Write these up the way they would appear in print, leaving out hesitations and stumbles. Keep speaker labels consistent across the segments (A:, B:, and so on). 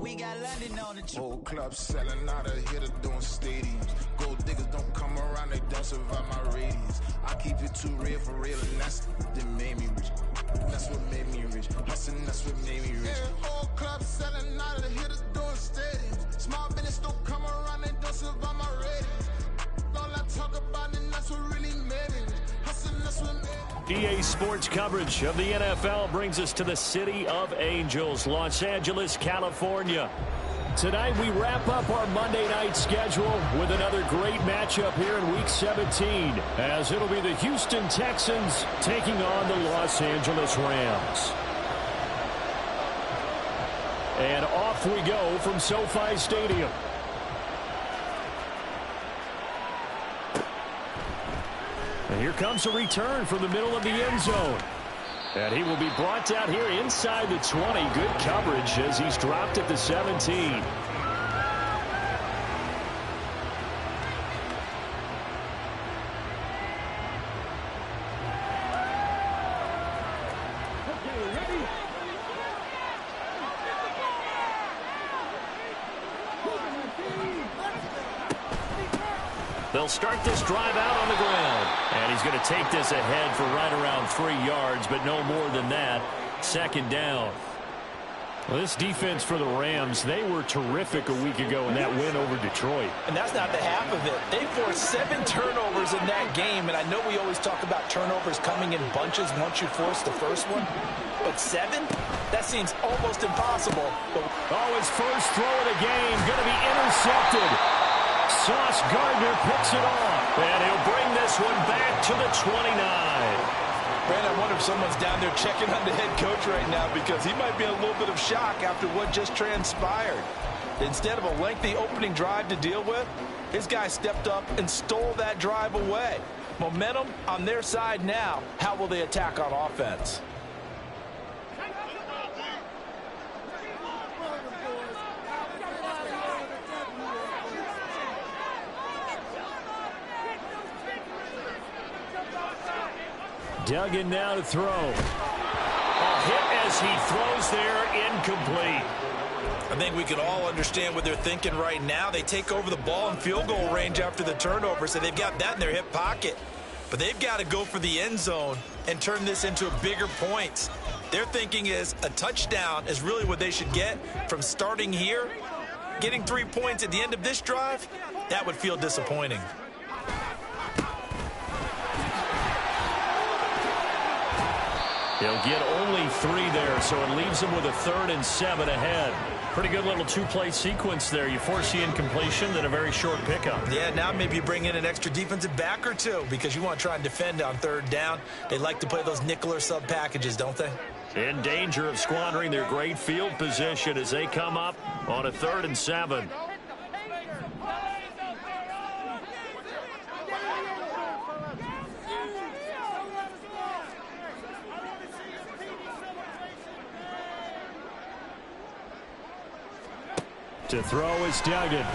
A: we got London on the trip.
B: Whole club selling out of here to doing stadiums. Gold diggers don't come around, they don't survive my radius. I keep it too real for real, and that's that made me rich. That's what made me rich. Hustling, that's what made me rich. Yeah, whole club selling out of here to doing stadiums. Small business don't come around, they don't survive my radius. All I talk about, and that's what really made me rich. Hustling, that's what made me rich.
C: EA Sports coverage of the NFL brings us to the City of Angels, Los Angeles, California. Tonight we wrap up our Monday night schedule with another great matchup here in Week 17, as it'll be the Houston Texans taking on the Los Angeles Rams. And off we go from SoFi Stadium. And here comes a return from the middle of the end zone. And he will be brought down here inside the 20. Good coverage as he's dropped at the 17. They'll start this drive out on the ground. And he's going to take this ahead for right around 3 yards, but no more than that. Second down. Well, this defense for the Rams, they were terrific a week ago in that win over Detroit.
D: And that's not the half of it. They forced 7 turnovers in that game, and I know we always talk about turnovers coming in bunches once you force the first one. But 7? That seems almost impossible.
C: Oh, his first throw of the game going to be intercepted. Sauce Gardner picks it off, and he'll bring this one back to the 29.
D: Brandon, I wonder if someone's down there checking on the head coach right now, because he might be in a little bit of shock after what just transpired. Instead of a lengthy opening drive to deal with, his guy stepped up and stole that drive away. Momentum on their side now. How will they attack on offense?
C: Duggan now to throw. A hit as he throws there, incomplete.
D: I think we can all understand what they're thinking right now. They take over the ball in field goal range after the turnover, so they've got that in their hip pocket. But they've got to go for the end zone and turn this into bigger points. Their thinking is a touchdown is really what they should get from starting here. Getting 3 points at the end of this drive, that would feel disappointing.
C: He'll get only 3 there, so it leaves him with a 3rd and 7 ahead. Pretty good little 2-play sequence there. You force the incompletion, then a very short pickup.
D: Yeah, now maybe you bring in an extra defensive back or 2 because you want to try and defend on 3rd down. They like to play those nickel or sub packages, don't they?
C: In danger of squandering their great field position as they come up on a 3rd and 7. To throw is Duggan. And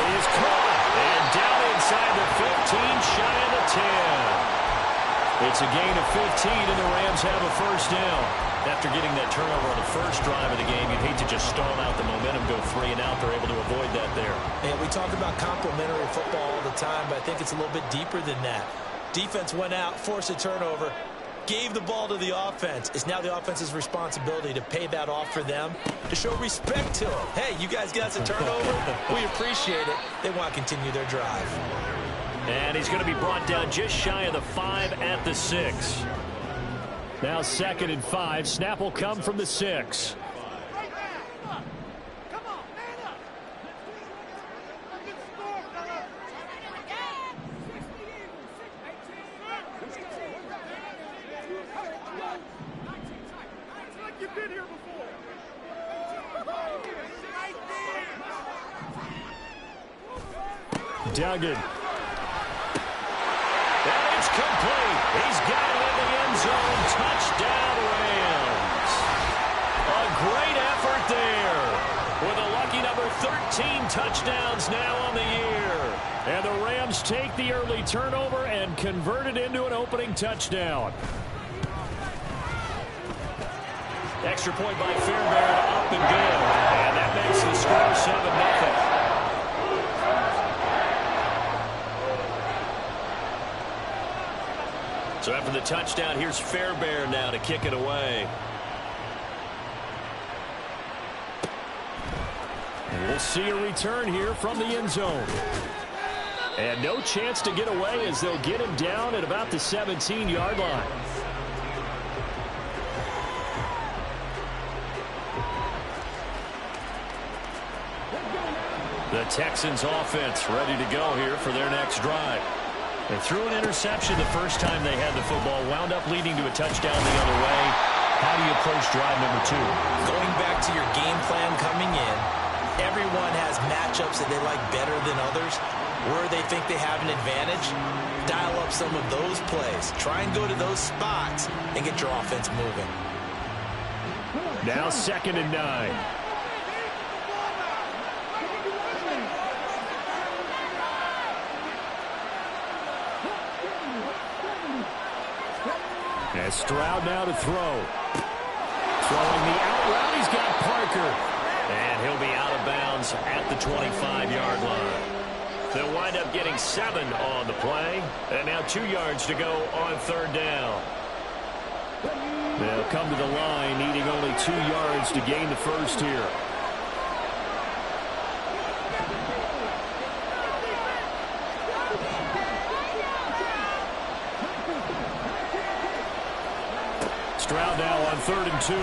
C: he is caught. And down inside the 15, shy of the 10. It's a gain of 15, and the Rams have a first down. After getting that turnover on the first drive of the game, you'd hate to just stall out the momentum, go 3 and out. They're able to avoid that there.
D: Yeah, we talk about complementary football all the time, but I think it's a little bit deeper than that. Defense went out, forced a turnover, gave the ball to the offense. It's now the offense's responsibility to pay that off for them, to show respect to them. Hey, you guys got us a turnover. We appreciate it. They want to continue their drive.
C: And he's going to be brought down just shy of the 5 at the 6. Now 2nd and 5. Snap will come from the 6. Duggan. And it's complete. He's got it in the end zone. Touchdown, Rams. A great effort there. With a lucky number 13 touchdowns now on the year. And the Rams take the early turnover and convert it into an opening touchdown. Extra point by Fairbairn, up and good. And that makes the score 7-0. So after the touchdown, here's Fairbairn now to kick it away. We'll see a return here from the end zone. And no chance to get away as they'll get him down at about the 17-yard line. The Texans offense ready to go here for their next drive. They threw an interception the first time they had the football, wound up leading to a touchdown the other way. How do you approach drive number 2?
D: Going back to your game plan coming in, everyone has matchups that they like better than others. Where they think they have an advantage, dial up some of those plays. Try and go to those spots and get your offense moving.
C: Now 2nd and 9. As Stroud now to throw. Throwing the out route, he's got Parker. And he'll be out of bounds at the 25-yard line. They'll wind up getting 7 on the play. And now 2 yards to go on 3rd down. They'll come to the line, needing only 2 yards to gain the first here. Stroud now on 3rd and 2.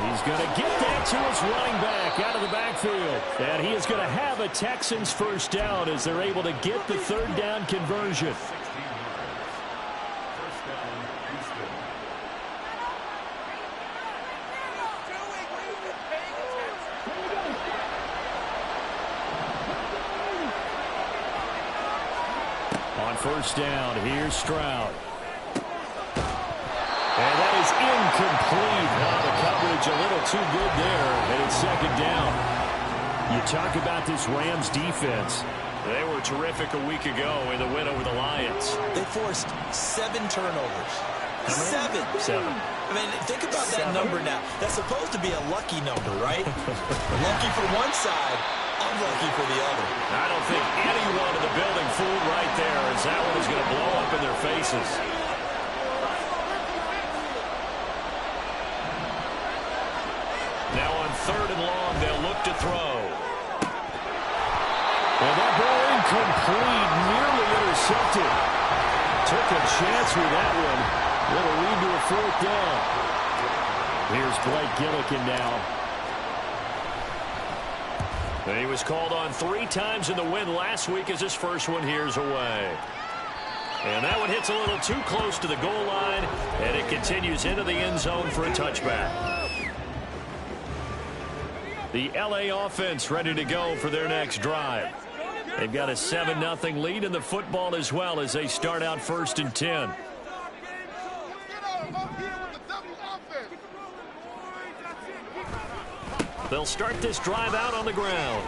C: He's going to get that to his running back out of the backfield. And he is going to have a Texans first down as they're able to get the 3rd down conversion. On 1st down, here's Stroud. And that is incomplete. Now the coverage a little too good there, and it's 2nd down. You talk about this Rams defense. They were terrific a week ago in the win over the Lions.
D: They forced 7 turnovers. 7. I mean, think about that number now. That's supposed to be a lucky number, right? Lucky for one side, unlucky for the other.
C: I don't think anyone in the building fooled right there, as that one is going to blow up in their faces. Now on 3rd and long, they'll look to throw. And that ball incomplete, nearly intercepted. Took a chance with that one. Little lead to a 4th down. Here's Blake Gillikin now. And he was called on 3 times in the win last week as his first one here's away. And that one hits a little too close to the goal line, and it continues into the end zone for a touchback. The LA offense ready to go for their next drive. They've got a 7-0 lead in the football as well as they start out 1st and 10. They'll start this drive out on the ground.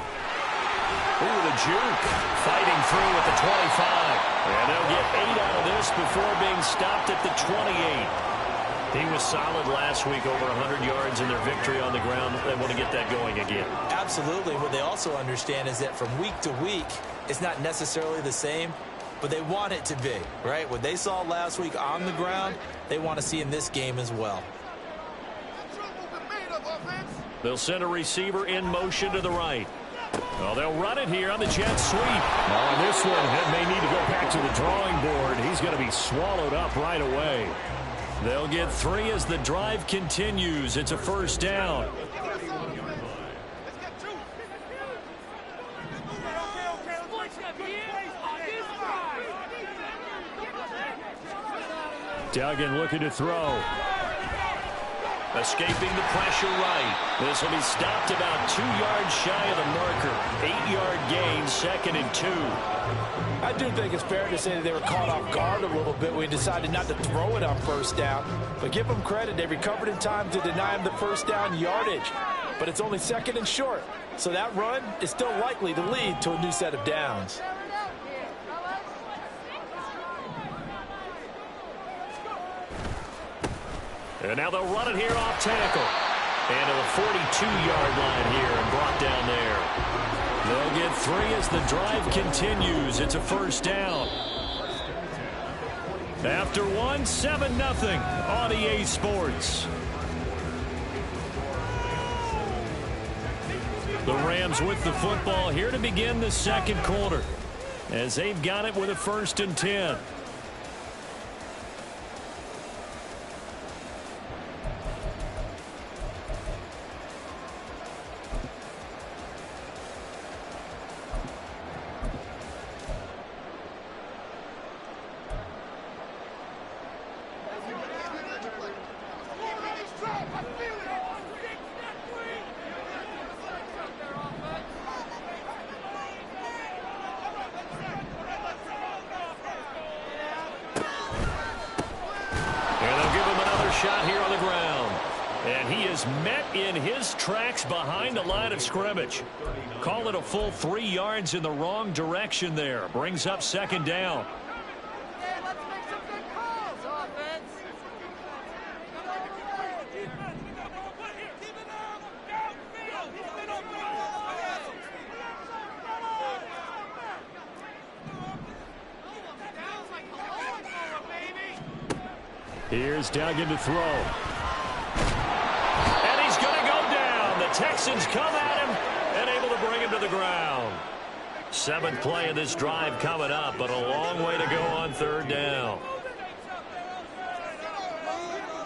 C: Ooh, the juke. Fighting through at the 25. And they'll get 8 out of this before being stopped at the 28. He was solid last week, over 100 yards in their victory on the ground. They want to get that going again.
D: Absolutely. What they also understand is that from week to week, it's not necessarily the same, but they want it to be, right? What they saw last week on the ground, they want to see in this game as well.
C: They'll send a receiver in motion to the right. Well, they'll run it here on the jet sweep. On this one, it may need to go back to the drawing board. He's going to be swallowed up right away. They'll get 3 as the drive continues. It's a 1st down. Duggan looking to throw. Escaping the pressure right. This will be stopped about 2 yards shy of the marker. 8-yard gain, 2nd and 2.
A: I do think it's fair to say that they were caught off guard a little bit. We decided not to throw it on 1st down. But give them credit. They recovered in time to deny him the 1st down yardage. But it's only 2nd and short. So that run is still likely to lead to a new set of downs.
C: And now they'll run it here off tackle. And to the 42-yard line here and brought down there. They'll get 3 as the drive continues. It's a first down. After 1, 7-0 on EA Sports. The Rams with the football here to begin the second quarter, as they've got it with a 1st and 10. Shot here on the ground. And he is met in his tracks behind the line of scrimmage. Call it a full 3 yards in the wrong direction there. Brings up 2nd down.
E: Let's make some good calls, offense.
C: Here's Duggan to throw. And he's going to go down. The Texans come at him and able to bring him to the ground. 7th play of this drive coming up, but a long way to go on 3rd down.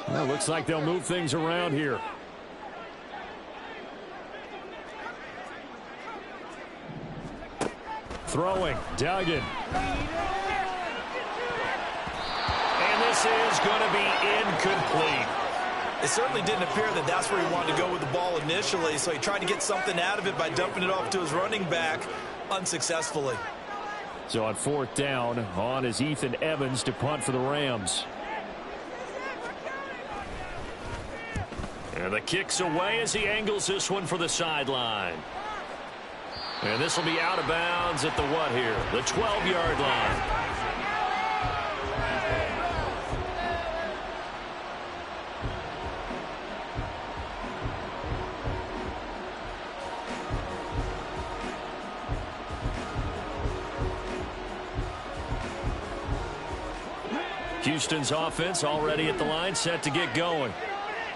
C: Well, looks like they'll move things around here. Throwing, Duggan. And this is going to be incomplete.
D: It certainly didn't appear that that's where he wanted to go with the ball initially, so he tried to get something out of it by dumping it off to his running back unsuccessfully.
C: So on 4th down, on is Ethan Evans to punt for the Rams. And the kick's away as he angles this one for the sideline. And this will be out of bounds at the what here? The 12-yard line. Houston's offense already at the line, set to get going.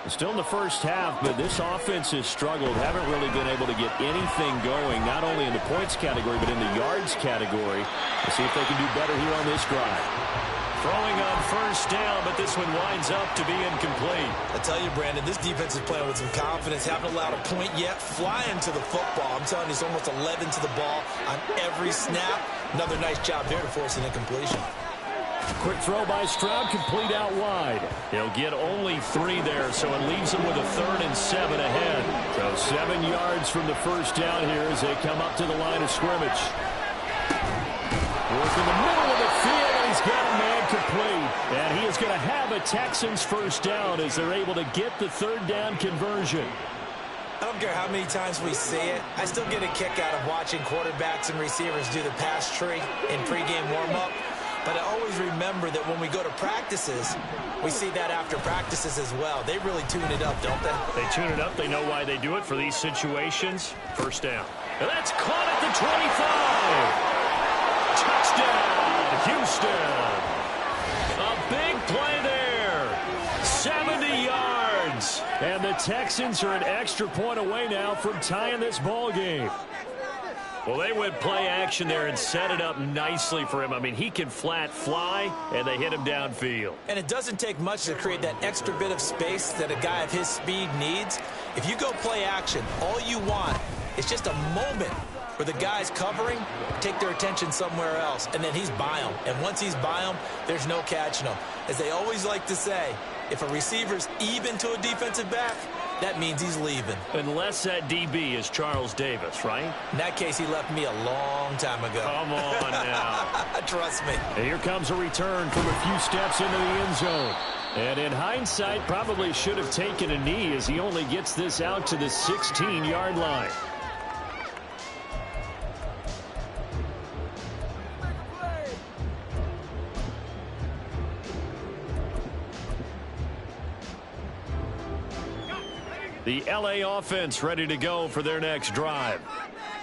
C: Still in the first half, but this offense has struggled. Haven't really been able to get anything going, not only in the points category, but in the yards category. We'll see if they can do better here on this drive. Throwing on 1st down, but this one winds up to be incomplete.
D: I tell you, Brandon, this defense is playing with some confidence. Haven't allowed a point yet. Flying to the football. I'm telling you, it's almost 11 to the ball on every snap. Another nice job there to force an incompletion.
C: Quick throw by Stroud, complete out wide. He'll get only 3 there, so it leaves him with a 3rd and 7 ahead. So 7 yards from the first down here as they come up to the line of scrimmage. Work in the middle of the field, and he's got a man complete. And he is going to have a Texans first down as they're able to get the 3rd down conversion.
D: I don't care how many times we see it. I still get a kick out of watching quarterbacks and receivers do the pass tree in pregame warm-up. But I always remember that when we go to practices, we see that after practices as well. They really tune it up, don't they?
C: They tune it up. They know why they do it for these situations. First down. And that's caught at the 25. Touchdown, Houston. A big play there. 70 yards. And the Texans are an extra point away now from tying this ball game. Well, they went play action there and set it up nicely for him. I mean, he can flat fly, and they hit him downfield.
D: And it doesn't take much to create that extra bit of space that a guy of his speed needs. If you go play action, all you want is just a moment where the guys covering take their attention somewhere else, and then he's by them. And once he's by them, there's no catching them. As they always like to say, if a receiver's even to a defensive back, that means he's leaving.
C: Unless that DB is Charles Davis, right?
D: In that case, he left me a long time ago.
C: Come on now.
D: Trust me.
C: And here comes a return from a few steps into the end zone. And in hindsight, probably should have taken a knee as he only gets this out to the 16-yard line. The LA offense ready to go for their next drive.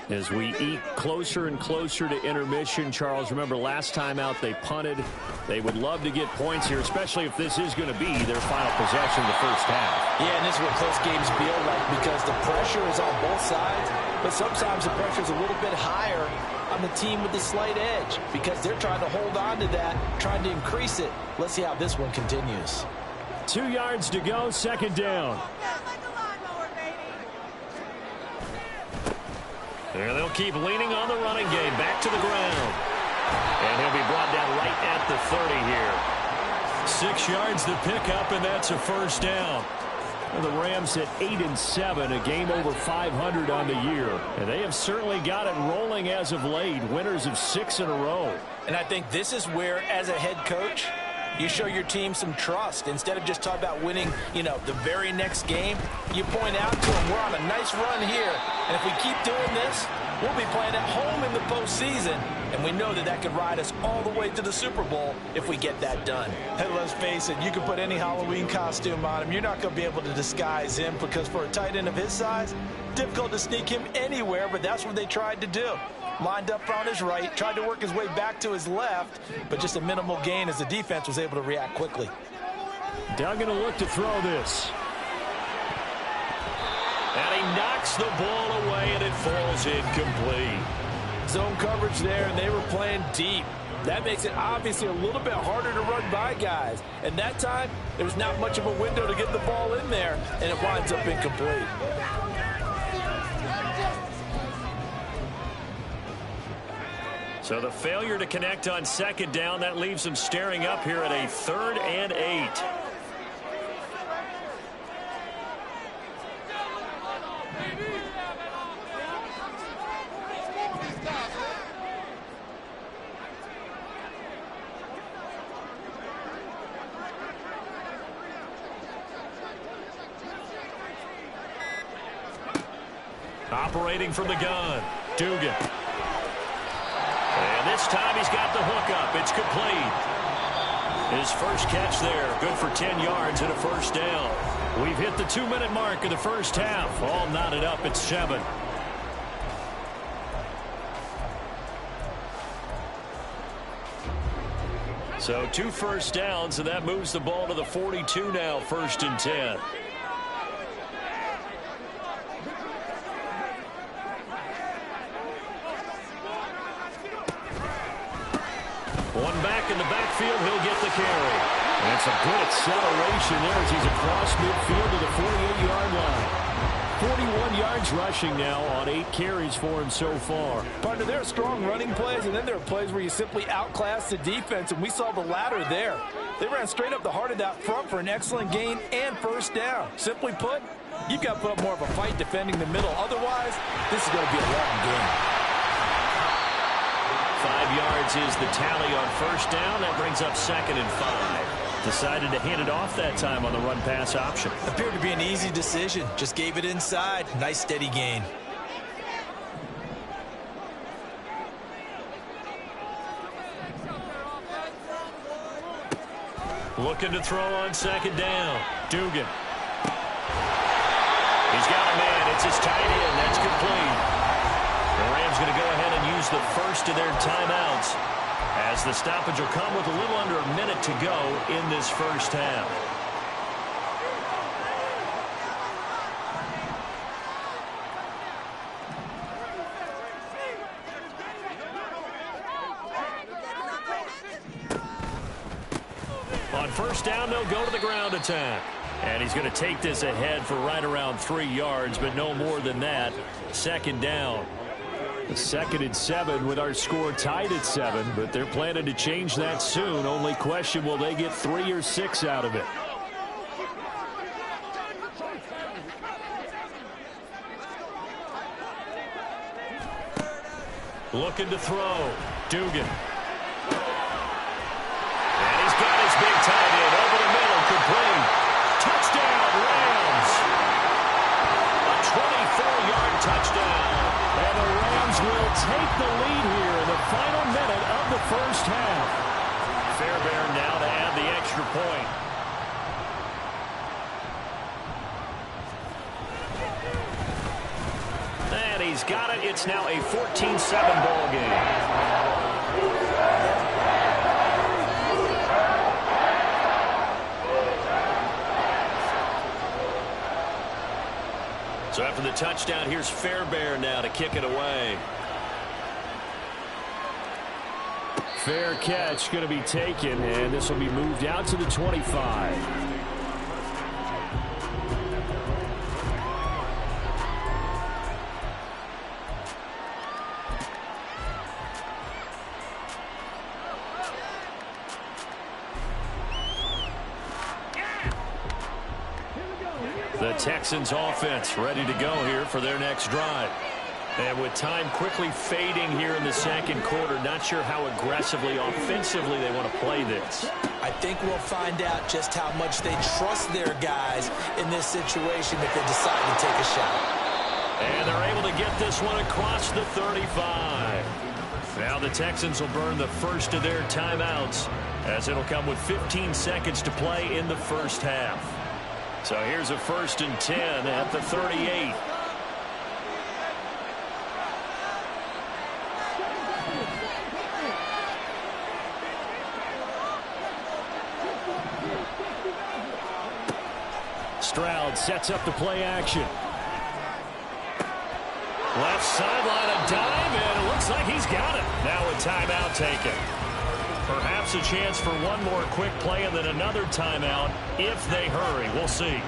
C: As we eat closer and closer to intermission, Charles, remember last time out they punted. They would love to get points here, especially if this is going to be their final possession of the first half.
A: Yeah, and this is what close games feel like because the pressure is on both sides, but sometimes the pressure is a little bit higher on the team with the slight edge because they're trying to hold on to that, trying to increase it. Let's see how this one continues.
C: 2 yards to go, second down. And they'll keep leaning on the running game. Back to the ground. And he'll be brought down right at the 30 here. 6 yards to pick up, and that's a first down. And the Rams at 8-7, a game over 500 on the year. And they have certainly got it rolling as of late. Winners of 6 in a row.
A: And I think this is where, as a head coach, you show your team some trust. Instead of just talking about winning, the very next game, you point out to them, we're on a nice run here. And if we keep doing this, we'll be playing at home in the postseason. And we know that that could ride us all the way to the Super Bowl if we get that done. Hey, let's face it, you can put any Halloween costume on him. You're not going to be able to disguise him because for a tight end of his size, difficult to sneak him anywhere, but that's what they tried to do. Lined up on his right, tried to work his way back to his left, but just a minimal gain as the defense was able to react quickly.
C: Doug going to look to throw this. And he knocks the ball away, and it falls incomplete.
A: Zone coverage there, and they were playing deep. That makes it obviously a little bit harder to run by guys. And that time, there's not much of a window to get the ball in there, and it winds up incomplete.
C: So the failure to connect on second down, that leaves them staring up here at a 3rd and 8. Operating from the gun, Dugan. And this time he's got the hook up. It's complete. His first catch there, good for 10 yards and a first down. We've hit the 2-minute mark of the first half. All knotted up at 7. So 2 first downs, and that moves the ball to the 42 now, 1st and 10. One back in the backfield, he'll get the carry. And it's a good acceleration there as he's across midfield to the 48-yard line. 41 yards rushing now on 8 carries for him so far.
A: Partner, there are strong running plays, and then there are plays where you simply outclass the defense, and we saw the latter there. They ran straight up the heart of that front for an excellent gain and first down. Simply put, you've got to put up more of a fight defending the middle. Otherwise, this is going to be a long game.
C: 5 yards is the tally on first down. That brings up 2nd and 5. Decided to hand it off that time on the run-pass option.
D: Appeared to be an easy decision. Just gave it inside. Nice steady gain.
C: Looking to throw on 2nd down. Dugan. He's got a man. It's his tight end. That's complete. The Rams going to go ahead and use the first of their timeouts as the stoppage will come with a little under a minute to go in this first half. On first down, they'll go to the ground attack. And he's going to take this ahead for right around 3 yards, but no more than that. 2nd down. 2nd and 7 with our score tied at 7, but they're planning to change that soon. Only question, will they get 3 or 6 out of it? Looking to throw. Dugan. And he's got his big tight end over the middle, complete. Touchdown, Rams. A 24-yard touchdown. And the Rams will take the lead here in the final minute of the first half. Fairbairn now to add the extra point. he's got it. It's now a 14-7 ball game. So after the touchdown, here's Fairbairn now to kick it away. Fair catch going to be taken, and this will be moved out to the 25. The Texans offense ready to go here for their next drive. And with time quickly fading here in the second quarter, not sure how aggressively, offensively they want to play this.
D: I think we'll find out just how much they trust their guys in this situation if they decide to take a shot.
C: And they're able to get this one across the 35. Now the Texans will burn the first of their timeouts, as it'll come with 15 seconds to play in the first half. So here's a 1st and 10 at the 38. Stroud sets up the play action. Left sideline, a dive, and it looks like he's got it. Now a timeout taken. Perhaps a chance for one more quick play and then another timeout if they hurry. We'll see.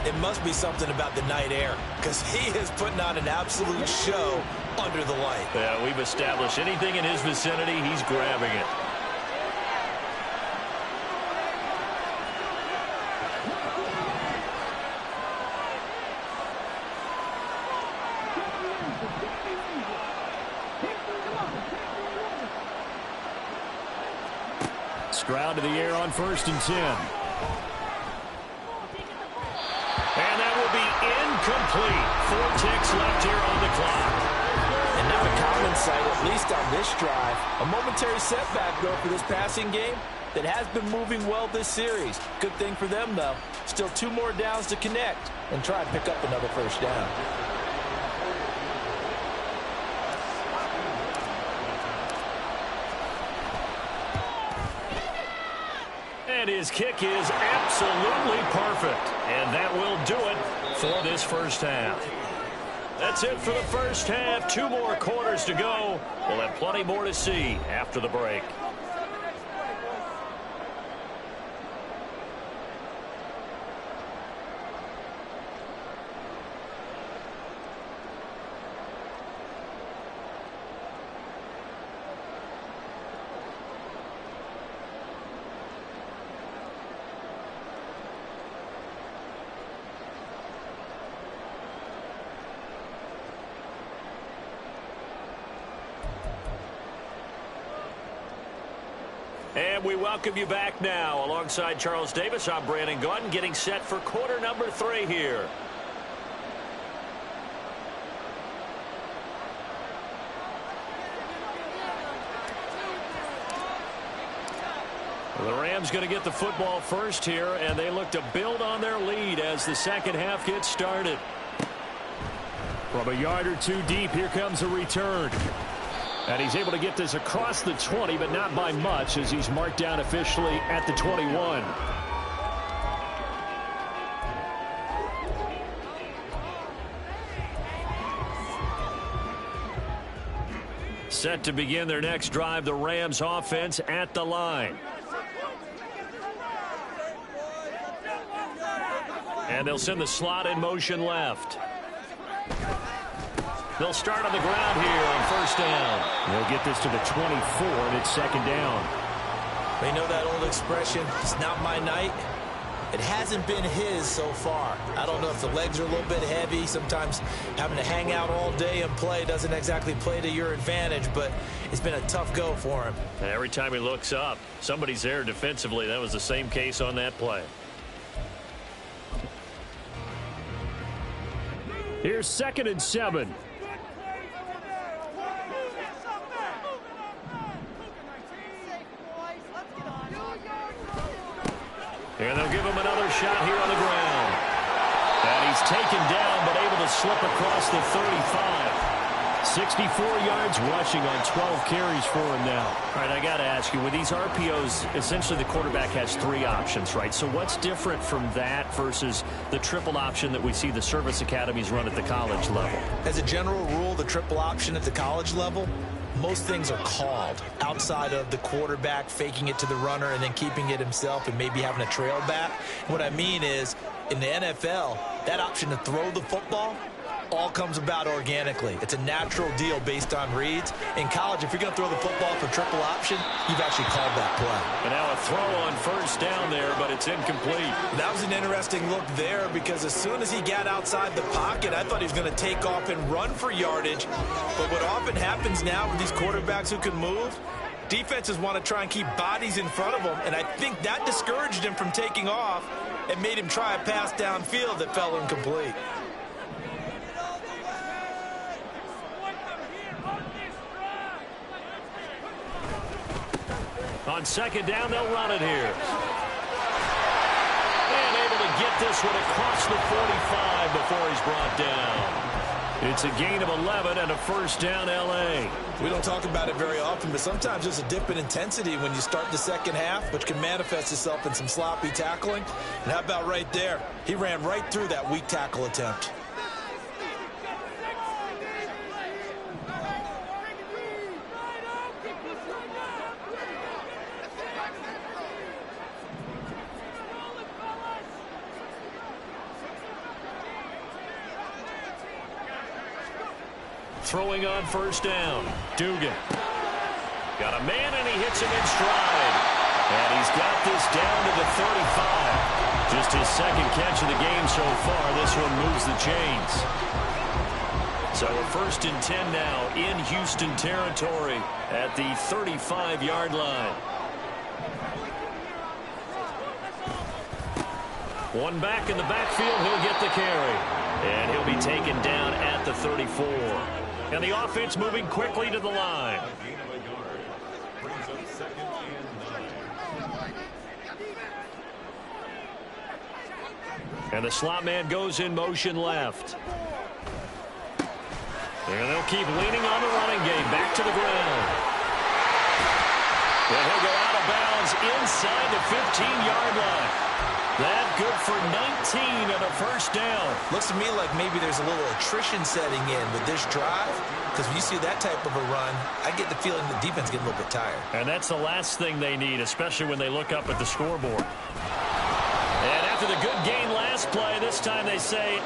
D: It must be something about the night air, because he is putting on an absolute show under the light.
C: Yeah, we've established anything in his vicinity, he's grabbing it. Stroud to the air on 1st and 10. And that will be incomplete. 4 ticks left here on the clock.
A: And not a common sight, at least on this drive. A momentary setback, though, for this passing game that has been moving well this series. Good thing for them, though. Still 2 more downs to connect and try and pick up another first down.
C: And his kick is absolutely perfect. And that will do it for this first half. That's it for the first half. 2 more quarters to go. We'll have plenty more to see after the break. And we welcome you back now. Alongside Charles Davis, I'm Brandon Gaudin, getting set for quarter number 3 here. The Rams going to get the football first here, and they look to build on their lead as the second half gets started. From a yard or 2 deep, here comes a return. And he's able to get this across the 20, but not by much, as he's marked down officially at the 21. Set to begin their next drive, the Rams offense at the line. And they'll send the slot in motion left. They'll start on the ground here on 1st down. They'll get this to the 24, and it's 2nd down.
D: They know that old expression, it's not my night. It hasn't been his so far. I don't know if the legs are a little bit heavy. Sometimes having to hang out all day and play doesn't exactly play to your advantage, but it's been a tough go for him.
C: And every time he looks up, somebody's there defensively. That was the same case on that play. Here's 2nd and 7. And they'll give him another shot here on the ground. And he's taken down but able to to slip across the 35. 64 yards rushing on 12 carries for him now. All right, I got to ask you, with these RPOs, essentially the quarterback has 3 options, right? So what's different from that versus the triple option that we see the service academies run at the college level?
D: As a general rule, the triple option at the college level, most things are called outside of the quarterback faking it to the runner and then keeping it himself and maybe having a trail back. What I mean is, in the NFL, that option to throw the football all comes about organically. It's a natural deal based on reads. In college, if you're going to throw the football for triple option, you've actually called that play.
C: And now a throw on first down there, but it's incomplete.
D: That was an interesting look there because as soon as he got outside the pocket, I thought he was going to take off and run for yardage. But what often happens now with these quarterbacks who can move, defenses want to try and keep bodies in front of them, and I think that discouraged him from taking off and made him try a pass downfield that fell incomplete.
C: On second down, they'll run it here. And able to get this one across the 45 before he's brought down. It's a gain of 11 and a first down, L.A.
D: We don't talk about it very often, but sometimes there's a dip in intensity when you start the second half, which can manifest itself in some sloppy tackling. And how about right there? He ran right through that weak tackle attempt.
C: Throwing on first down. Dugan. Got a man, and he hits him in stride. And he's got this down to the 35. Just his second catch of the game so far. This one moves the chains. So a 1st and 10 now in Houston territory at the 35-yard line. One back in the backfield. He'll get the carry. And he'll be taken down at the 34. And the offense moving quickly to the line. And the slot man goes in motion left. And they'll keep leaning on the running game. Back to the ground. And he'll go out of bounds inside the 15-yard line. That good for 19 and a first down.
D: Looks to me like maybe there's a little attrition setting in with this drive, because when you see that type of a run, I get the feeling the defense getting a little bit tired.
C: And that's the last thing they need, especially when they look up at the scoreboard. And after the good gain last play, this time they say,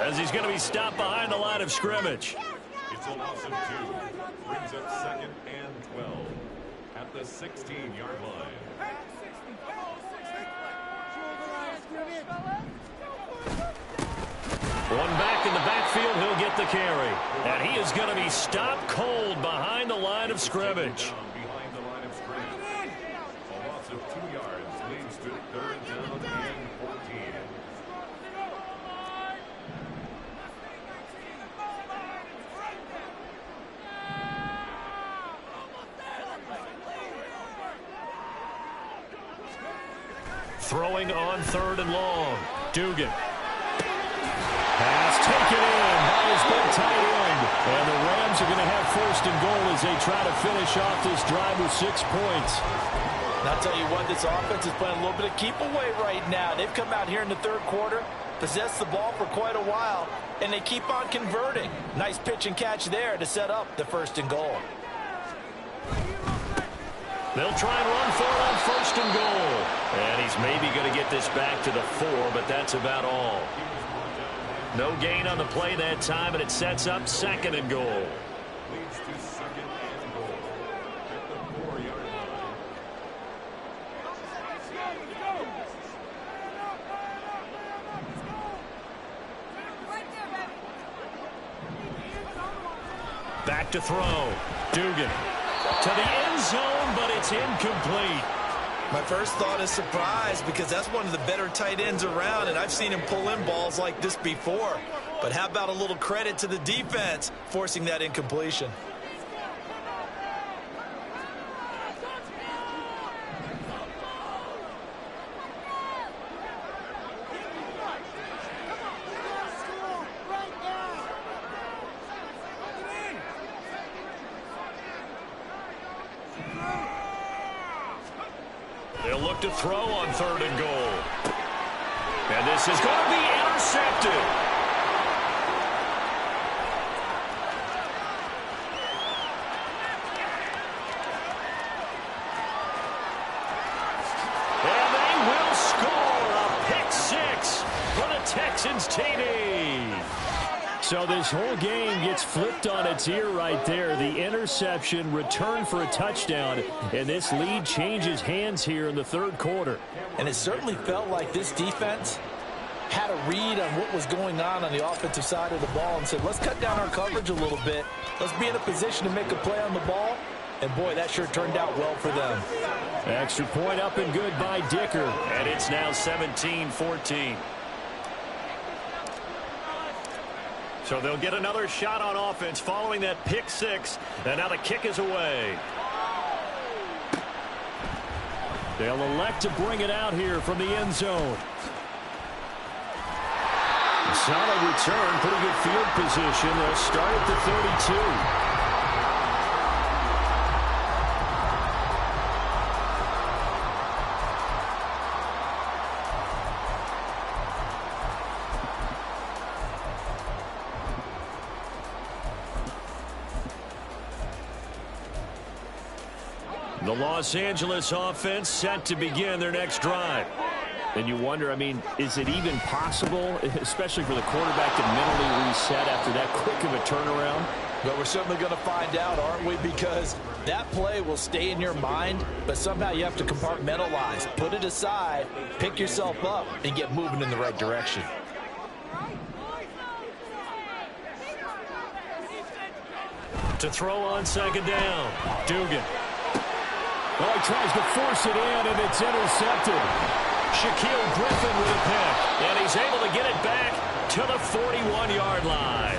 C: as he's going to be stopped behind the line of scrimmage.
F: It's a loss of 2. Brings up 2nd and 12 at the 16-yard line.
C: One back in the backfield, he'll get the carry. And he is going to be stopped cold behind the line of scrimmage.
F: Behind the line of scrimmage. A loss of 2 yards leads to 3rd down and 14.
C: Throwing on 3rd and long. Dugan. Pass taken in by his big tight end. And the Rams are going to have 1st and goal as they try to finish off this drive with 6 points.
A: And I'll tell you what, this offense is playing a little bit of keep away right now. They've come out here in the 3rd quarter, possessed the ball for quite a while, and they keep on converting. Nice pitch and catch there to set up the 1st and goal.
C: They'll try and run for it on 1st and goal. And he's maybe going to get this back to the 4, but that's about all. No gain on the play that time, and it sets up 2nd and goal.
F: Leads to 2nd and goal at the 4-yard line.
C: Back to throw. Dugan to the end zone, but it's incomplete.
D: My first thought is surprise, because that's one of the better tight ends around, and I've seen him pull in balls like this before. But how about a little credit to the defense forcing that incompletion?
C: look to throw on 3rd and goal. And this is going to be intercepted. And they will score a pick 6 for the Texans TD. So this whole game gets flipped on its ear right there. The interception, return for a touchdown, and this lead changes hands here in the 3rd quarter.
A: And it certainly felt like this defense had a read on what was going on the offensive side of the ball and said, let's cut down our coverage a little bit. Let's be in a position to make a play on the ball. And, boy, that sure turned out well for them.
C: Extra point up and good by Dicker. And it's now 17-14. So they'll get another shot on offense following that pick 6. And now the kick is away. They'll elect to bring it out here from the end zone. Solid return, pretty good field position. They'll start at the 32. The Los Angeles offense set to begin their next drive. And you wonder, I mean, is it even possible, especially for the quarterback, to mentally reset after that quick of a turnaround?
A: But we're certainly going to find out, aren't we? Because that play will stay in your mind, but somehow you have to compartmentalize. Put it aside, pick yourself up, and get moving in the right direction.
C: To throw on 2nd down, Dugan. Well, he tries to force it in, and it's intercepted. Shaquille Griffin with a pick, and he's able to get it back to the 41-yard line.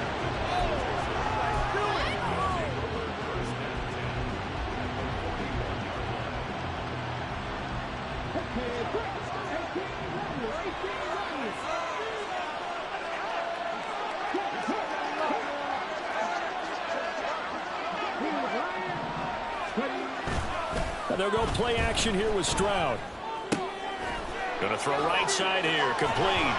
C: They'll go play action here with Stroud. Going to throw right side here, complete.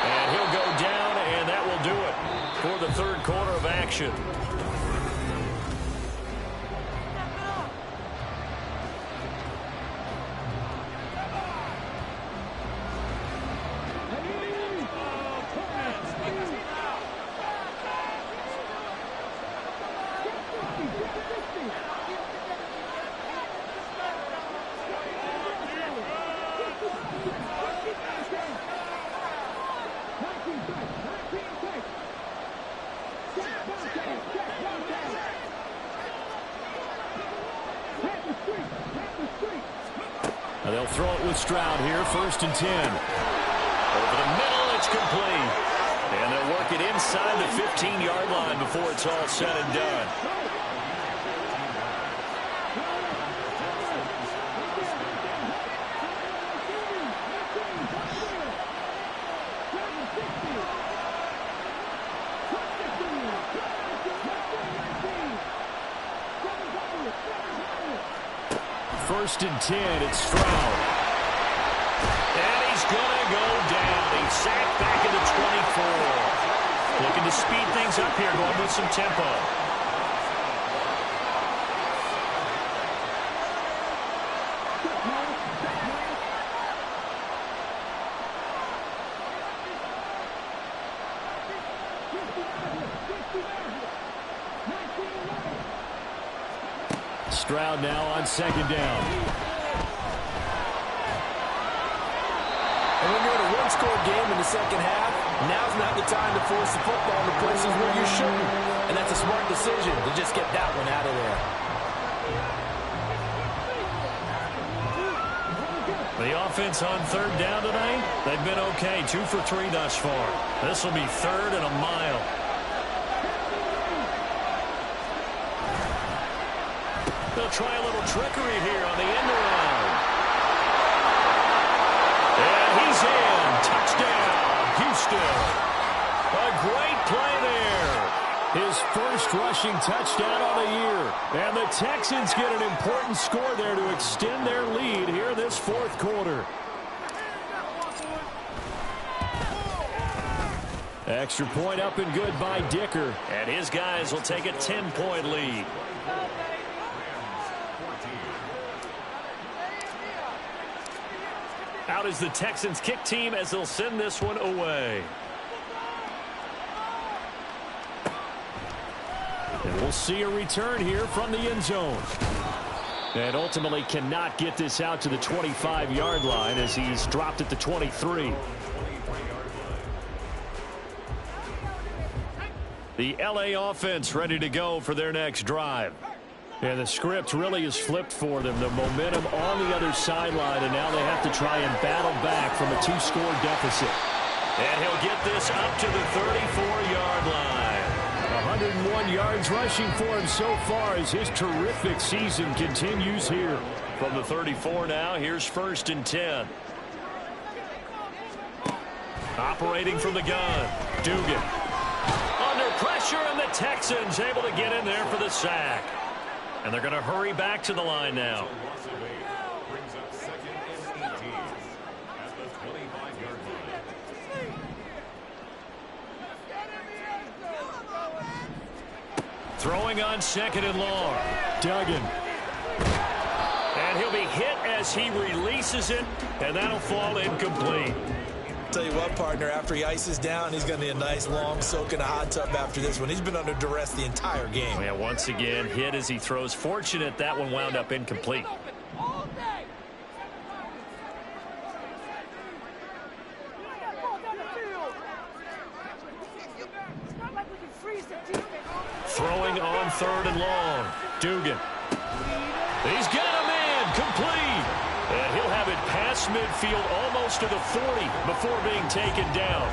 C: And he'll go down, and that will do it for the 3rd quarter of action. They'll throw it with Stroud here, 1st and 10. Over the middle, it's complete. And they'll work it inside the 15-yard line before it's all said and done. First and 10, it's Stroud. And he's going to go down. He's sacked back at the 24. Looking to speed things up here, going with some tempo. Stroud now on 2nd down.
A: And when you're in a one-score game in the 2nd half, now's not the time to force the football into places where you shouldn't. And that's a smart decision to just get that one out of there.
C: The offense on 3rd down tonight, they've been okay. 2 for 3 thus far. This will be 3rd and a mile. They'll try a little trickery here on the end around. And he's in. Touchdown, Houston. A great play there. His first rushing touchdown on the year. And the Texans get an important score there to extend their lead here in this fourth quarter. Extra point up and good by Dicker. And his guys will take a 10-point lead. Out is the Texans kick team as they'll send this one away. And we'll see a return here from the end zone. And ultimately cannot get this out to the 25-yard line as he's dropped at the 23. The LA offense ready to go for their next drive. And the script really is flipped for them. The momentum on the other sideline, and now they have to try and battle back from a 2-score deficit. And he'll get this up to the 34-yard line. 101 yards rushing for him so far as his terrific season continues here. From the 34 now, here's 1st and 10. Operating from the gun, Dugan. Under pressure, and the Texans able to get in there for the sack. And they're going to hurry back to the line now.
F: Brings up 2nd and 18 at the 25-yard line.
C: Throwing on 2nd and long. Duggan. And he'll be hit as he releases it, and that'll fall incomplete.
D: Tell you what, partner, after he ices down, he's going to need a nice long soak in a hot tub after this one. He's been under duress the entire game.
C: Yeah, once again, hit as he throws. Fortunate that one wound up incomplete. Throwing on 3rd and long. Dugan. He's got a man complete. And he'll have it past midfield almost to the 40 before being taken down.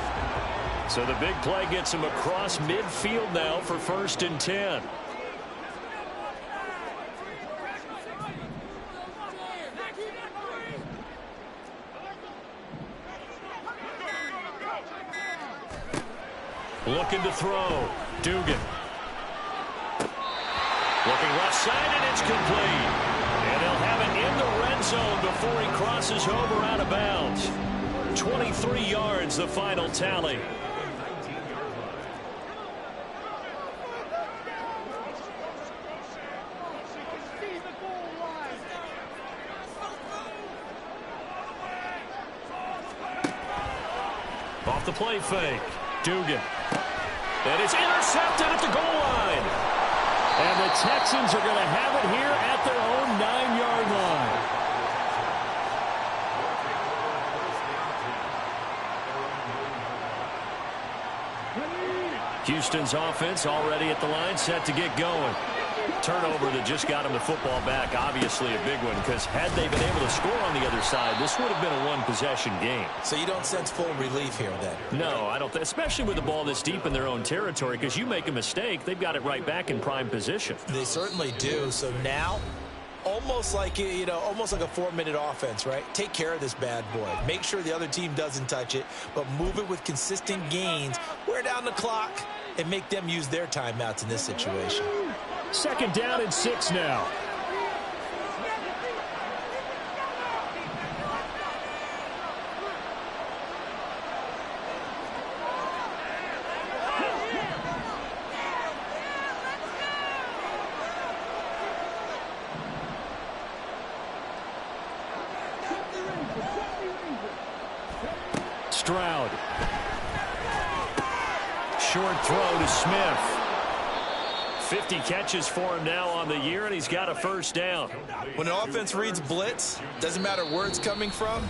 C: So the big play gets him across midfield now for 1st and 10. Looking to throw. Dugan. Looking left side, and it's complete. And they'll have it in the red zone before he crosses over out of bounds. 23 yards, the final tally. Off the play fake. Dugan. And it's intercepted at the goal line. And the Texans are going to have it here at their own 9-yard line. Houston's offense already at the line, set to get going. Turnover that just got him the football back, obviously a big one, because had they been able to score on the other side, this would have been a one-possession game.
D: So you don't sense full relief here then?
C: No, I don't, especially with the ball this deep in their own territory, because you make a mistake, they've got it right back in prime position.
D: They certainly do. So now, almost like, almost like a 4-minute offense, right? Take care of this bad boy. Make sure the other team doesn't touch it, but move it with consistent gains. Wear down the clock and make them use their timeouts in this situation.
C: 2nd down and 6 now. Stroud. Short throw to Smith. 50 catches for him now on the year, and he's got a 1st down.
D: When an offense reads blitz, doesn't matter where it's coming from,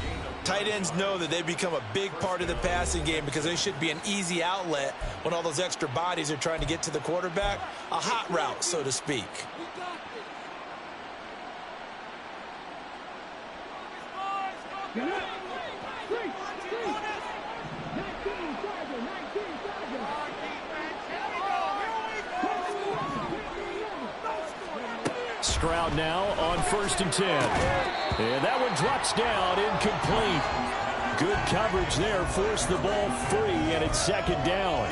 D: tight ends know that they become a big part of the passing game because they should be an easy outlet when all those extra bodies are trying to get to the quarterback. A hot route, so to speak.
C: Stroud now on 1st and 10. And that one drops down, incomplete. Good coverage there, forced the ball free, and it's 2nd down.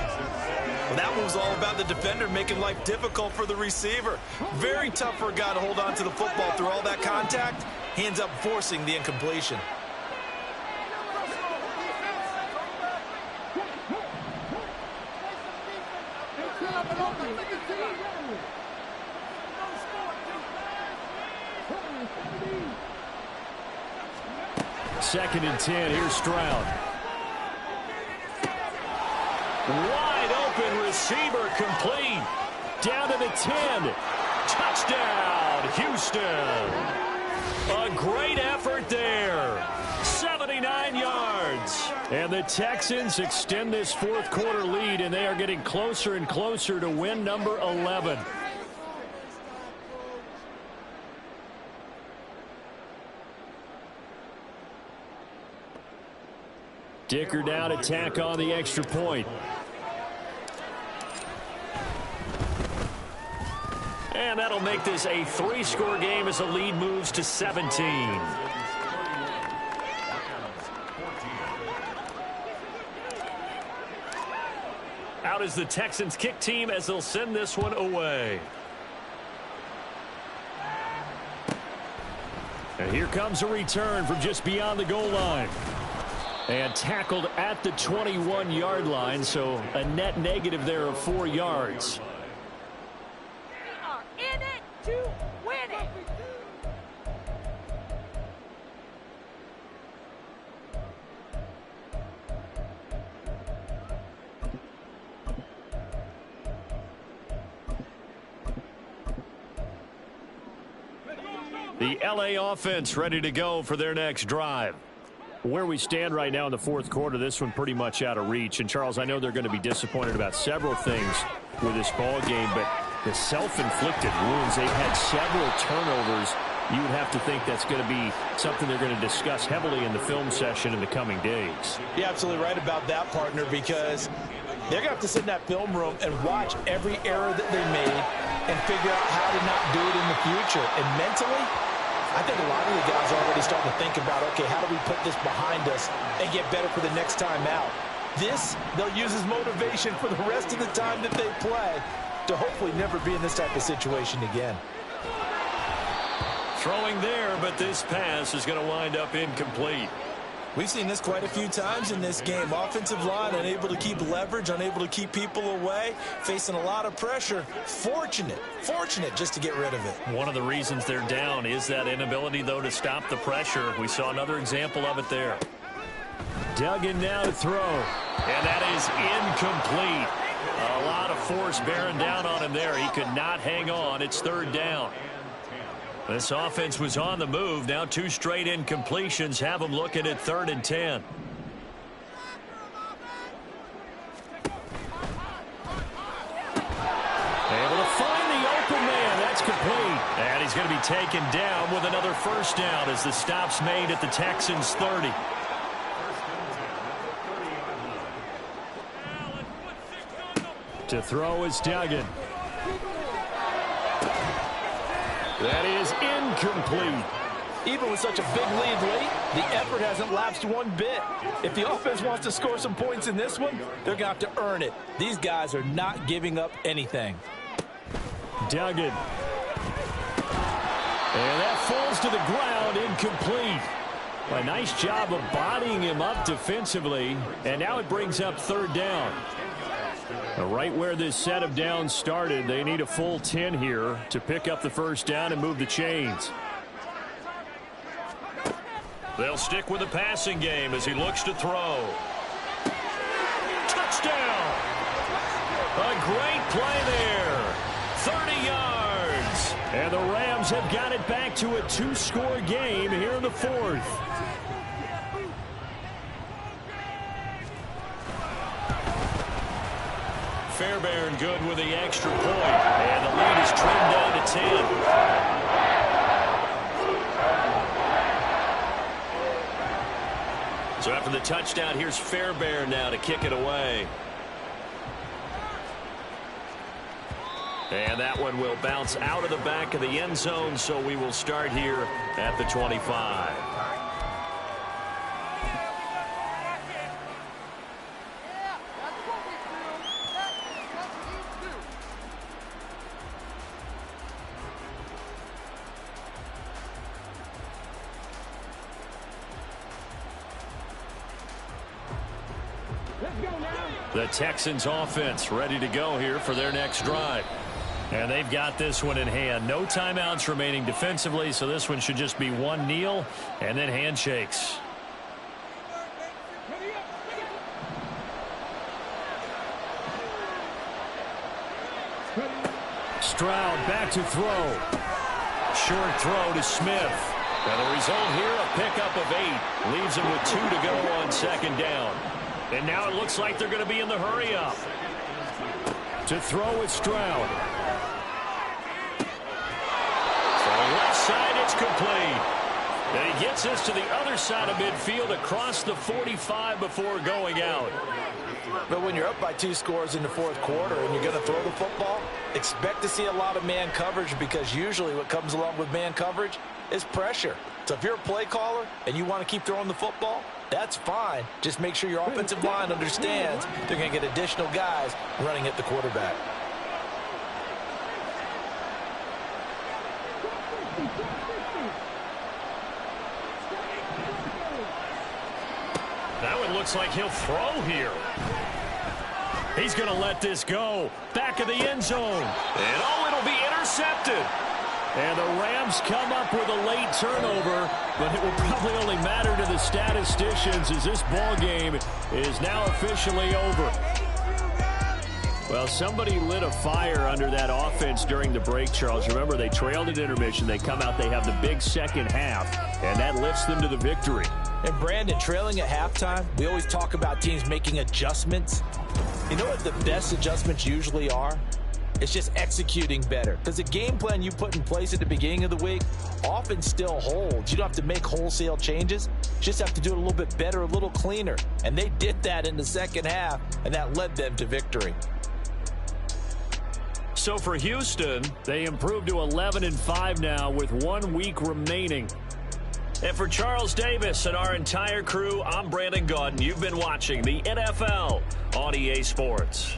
D: Well, that one was all about the defender making life difficult for the receiver. Very tough for a guy to hold on to the football through all that contact. He ends up forcing the incompletion.
C: Second and 10. Here's Stroud. Wide open receiver complete. Down to the 10. Touchdown, Houston. A great effort there. 79 yards. And the Texans extend this fourth quarter lead, and they are getting closer and closer to win number 11. Dicker down to tack on the extra point. And that'll make this a 3-score game as the lead moves to 17. Out is the Texans kick team as they'll send this one away. And here comes a return from just beyond the goal line. And tackled at the 21-yard line, so a net negative there of 4 yards.
E: We are in it to win it.
C: The LA offense ready to go for their next drive. Where we stand right now in the fourth quarter, this one pretty much out of reach. And, Charles, I know they're going to be disappointed about several things with this ball game, but the self-inflicted wounds, they've had several turnovers. You would have to think that's going to be something they're going to discuss heavily in the film session in the coming days.
A: You're absolutely right about that, partner, because they're going to have to sit in that film room and watch every error that they made and figure out how to not do it in the future. And mentally, I think a lot of the guys are already starting to think about, okay, how do we put this behind us and get better for the next time out? This, they'll use as motivation for the rest of the time that they play to hopefully never be in this type of situation again.
C: Throwing there, but this pass is going to wind up incomplete.
D: We've seen this quite a few times in this game. Offensive line unable to keep leverage, unable to keep people away, facing a lot of pressure. Fortunate just to get rid of it.
C: One of the reasons they're down is that inability, though, to stop the pressure. We saw another example of it there. Duggan now to throw, and that is incomplete. A lot of force bearing down on him there. He could not hang on. It's third down. This offense was on the move. Now 2 straight incompletions have them looking at 3rd and 10. Able to find the open man. That's complete. And he's going to be taken down with another first down as the stop's made at the Texans' 30. To throw is Duggan. That is incomplete.
A: Even with such a big lead late, the effort hasn't lapsed one bit. If the offense wants to score some points in this one, they're going to have to earn it. These guys are not giving up anything.
C: Duggan. And that falls to the ground, incomplete. A nice job of bodying him up defensively, and now it brings up 3rd down. Right where this set of downs started, they need a full 10 here to pick up the first down and move the chains. They'll stick with the passing game as he looks to throw. Touchdown! A great play there. 30 yards. And the Rams have got it back to a 2-score game here in the 4th. Fairbairn good with the extra point. And the lead is trimmed down to 10. So after the touchdown, here's Fairbairn now to kick it away. And that one will bounce out of the back of the end zone, so we will start here at the 25. The Texans offense ready to go here for their next drive. And they've got this one in hand. No timeouts remaining defensively, so this one should just be one kneel and then handshakes. Stroud back to throw. Short throw to Smith. And the result here, a pickup of 8. Leaves him with 2 to go on second down. And now it looks like they're going to be in the hurry-up. To throw with Stroud. From the left side, it's complete. And he gets us to the other side of midfield across the 45 before going out.
A: But when you're up by 2 scores in the fourth quarter and you're going to throw the football, expect to see a lot of man coverage, because usually what comes along with man coverage is pressure. So if you're a play caller and you want to keep throwing the football, that's fine. Just make sure your offensive line understands they're going to get additional guys running at the quarterback.
C: That one looks like he'll throw here. He's going to let this go. Back of the end zone. And it'll be intercepted. And the Rams come up with a late turnover, but it will probably only matter to the statisticians as this ball game is now officially over. Well, somebody lit a fire under that offense during the break, Charles. Remember, they trailed at intermission. They come out, they have the big second half, and that lifts them to the victory.
A: And Brandon, trailing at halftime, we always talk about teams making adjustments. You know what the best adjustments usually are? It's just executing better. Because the game plan you put in place at the beginning of the week often still holds. You don't have to make wholesale changes. You just have to do it a little bit better, a little cleaner. And they did that in the second half, and that led them to victory.
C: So for Houston, they improved to 11-5 now with 1 week remaining. And for Charles Davis and our entire crew, I'm Brandon Gaudin. You've been watching the NFL on EA Sports.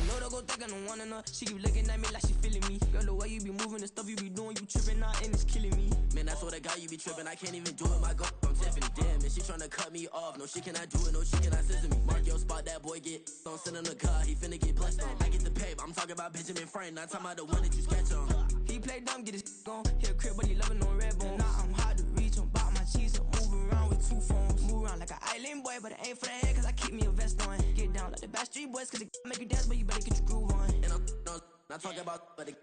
G: No, don't go thinking I don't want enough. She keep looking at me like she feeling me. Girl, the way you be moving, the stuff you be doing, you tripping out and it's killing me.
H: Man, that's what I got, you be tripping. I can't even do it, my girl from Tiffany. Damn, and she tryna cut me off. No, she cannot do it, no, she cannot scissor me. Mark your spot, that boy get don't send him the car, he finna get blessed on. I get the pay, but I'm talking about Benjamin Franklin, not talking about the one that you sketch on.
G: He play dumb, get his gone. Hit a crib, but he loving on red bone. Now I'm hard to reach, I'm bout my cheese, I'm moving around with two phones. Move around like an island boy, but it ain't for the head, cause I keep me a vest on. Get down like the Backstreet Boys, cause it make you dance, but you better get your groove on.
H: And I'm not talking about, but it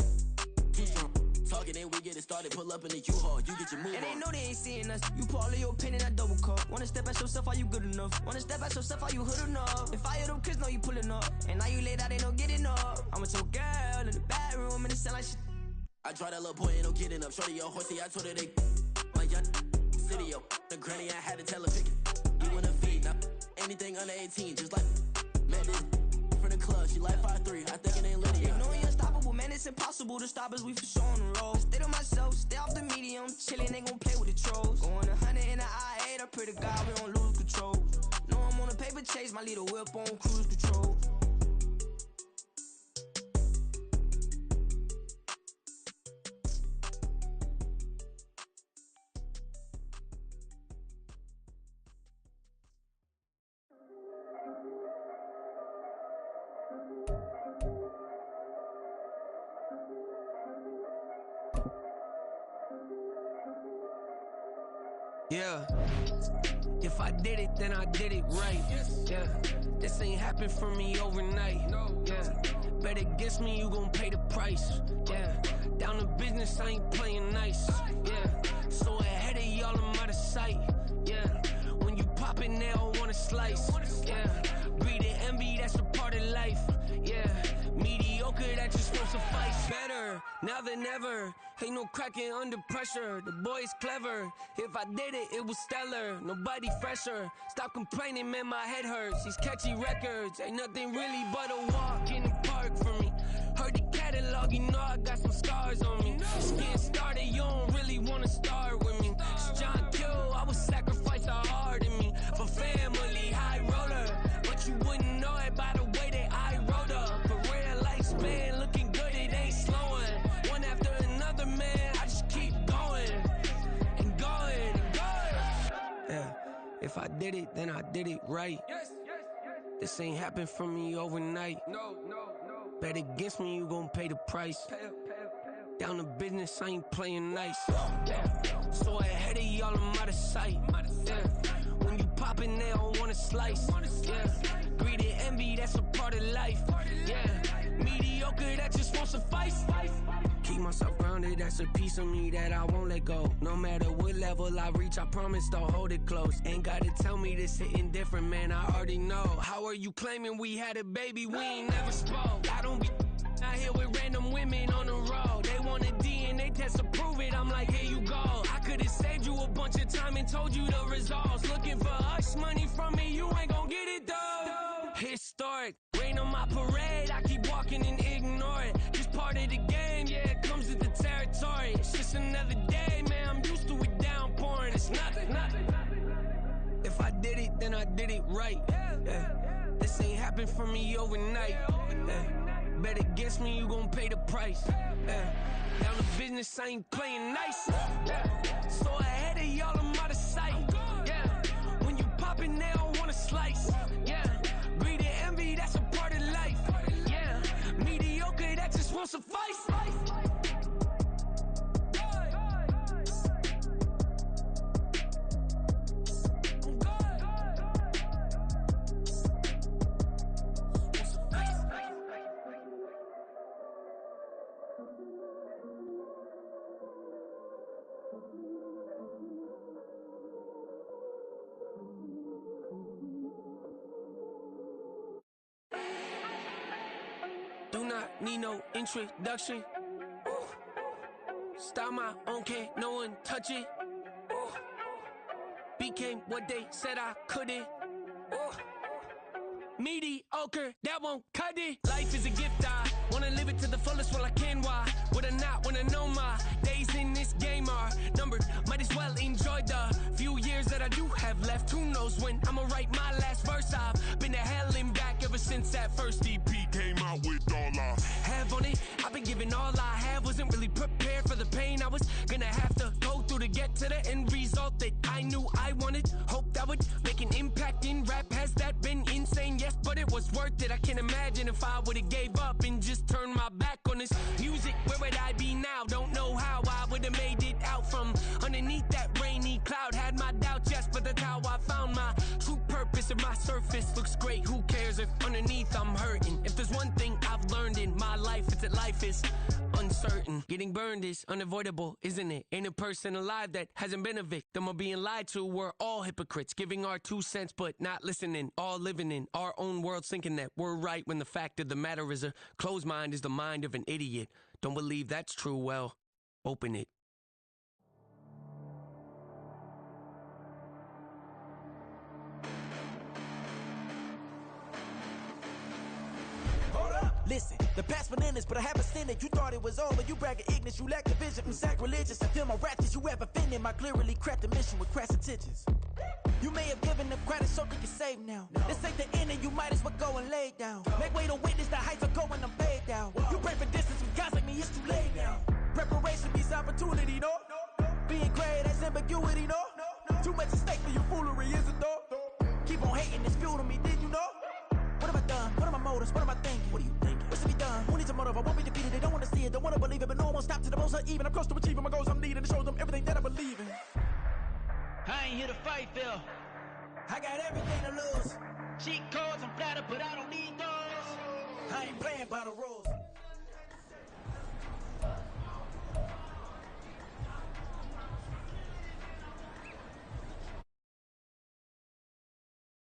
H: too strong. Talking and we get it started, pull up in the U-Haul, you get your move
G: and
H: on.
G: they know they ain't seeing us. You pull all of your pen in that double cup. Wanna step at yourself, are you good enough? Wanna step at yourself, are you hood enough? If I hear them kids, know you pulling up. And now you laid out, they don't get enough. I'm with your girl in the bedroom, and it sound like shit.
H: I tried that little boy, ain't no getting up. Shorty, yo, horsey, I told her they my young city, yo. The granny, I had to tell her pick it. You wanna feed, now anything under 18, just like Madden. From the club, she like 5'3", I think it ain't Lydia.
G: You know we unstoppable, man, it's impossible to stop us, we for sure on the road. Stay to myself, stay off the medium, chillin', ain't gon' play with the trolls. Going 100 in the I-8, I pray to God we don't lose control. Know I'm on a paper chase, my little whip on cruise control.
I: Yeah, if I did it, then I did it right. Yeah, this ain't happened for me overnight. Yeah, bet against me, you gon' pay the price. Yeah, down to business, I ain't playing nice. Yeah, so ahead of y'all, I'm out of sight. Yeah, when you poppin', they all wanna slice. Yeah, greed and envy, that's a part of life. Yeah, mediocre, that just won't suffice. Better now than ever. Ain't no cracking under pressure. The boy's clever. If I did it, it was stellar. Nobody fresher. Stop complaining, man, my head hurts. These catchy records ain't nothing really but a walk in the park for me. Heard the catalog, you know I got some scars on me. Just getting started, you don't really wanna start with me. It's John Q, I would sacrifice a heart in me for family, high roller. But you wouldn't know it by the way that I wrote up. For real lifespan, looking good, it ain't slowing. One after another, man, I just keep going and going and going. Yeah, if I did it, then I did it right. This ain't happened for me overnight. No. Bet against me, you gon' pay the price. Down to business, I ain't playing nice. Yeah. So ahead of y'all, I'm out of sight. Yeah. When you poppin', they don't wanna slice. Yeah. Greed and envy, that's a part of life. Yeah. Mediocre, that just won't suffice. Keep myself grounded, that's a piece of me that I won't let go. No matter what level I reach, I promise to hold it close. Ain't gotta tell me this hitting different, man, I already know. How are you claiming we had a baby, we ain't never spoke? I don't be out here with random women on the road. They want a DNA test to prove it, I'm like, here you go. I could've saved you a bunch of time and told you the results. Looking for hush money from me, you ain't gon' get it though. Historic, rain on my parade, I keep walking and ignore it. Just part of the game, yeah, it comes with the territory. It's just another day, man, I'm used to it downpouring. It's nothing. If I did it, then I did it right. Yeah. This ain't happened for me overnight. Yeah. Bet against me, you gon' pay the price. Yeah. Down to business, I ain't playing nice. Yeah. So ahead of y'all, I'm out of sight. Yeah. When you poppin', they don't wanna slice. Yeah. Greed and envy, that's a part of life. Yeah. Mediocre, that just won't suffice. Do not need no introduction. Style my own, can't no one touch it. Became what they said I couldn't. Mediocre, that won't cut it. Life is a gift I Wanna live it to the fullest while I can. Why would I not wanna know my days in this game are numbered? Might as well enjoy the few years that I do have left. Who knows when I'ma write my last verse? I've been to hell and back ever since that first EP came out with all I have on it. I've been giving all I have. Wasn't really prepared for the pain I was gonna have to go through to get to the end result that I knew I wanted. Hoped I would make an impact in rap. Has that been insane? Yes, but it was worth it. I can't imagine if I would've gave up and just turned my back on this music. Where would I be now? Don't know how I would've made it out from underneath that rainy cloud. Had my doubts, yes, but that's how I found my true purpose. If my surface looks great, who cares if underneath I'm hurting? If there's one thing I've learned in my life, it's that life is uncertain. Getting burned is unavoidable, isn't it? Ain't a person alive that hasn't been a victim of being lied to. We're all hypocrites, giving our 2 cents but not listening. All living in our own world, thinking that we're right when the fact of the matter is a closed mind is the mind of an idiot. Don't believe that's true? Well, open it.
J: Listen, the past bananas, but I haven't seen it. You thought it was over, you bragging ignorance, you lack the vision. I'm sacrilegious, I feel my ratchets, you have offended my clearly crafted mission with crass intentions. You may have given them credit so they can save now. This ain't the end and you might as well go and lay down. Make way to witness the heights are going, I'm paid down. You pray for distance with guys like me, it's too late now. Preparation means opportunity, no? Being great, that's ambiguity, no? Too much at stake for your foolery, is it though? Keep on hating, it's fuel to me, did you know? What have I done? What are my motives? What am I thinking? What are you thinking? What's to be done? Who needs a motive? I won't be defeated. They don't want to see it, don't want to believe it, but no one won't stop to the most even. I'm close to achieving my goals. I'm needing to show them everything that I believe in.
K: I ain't here to fight, Phil.
J: I got everything to lose.
K: Cheat codes, I'm flattered, but I don't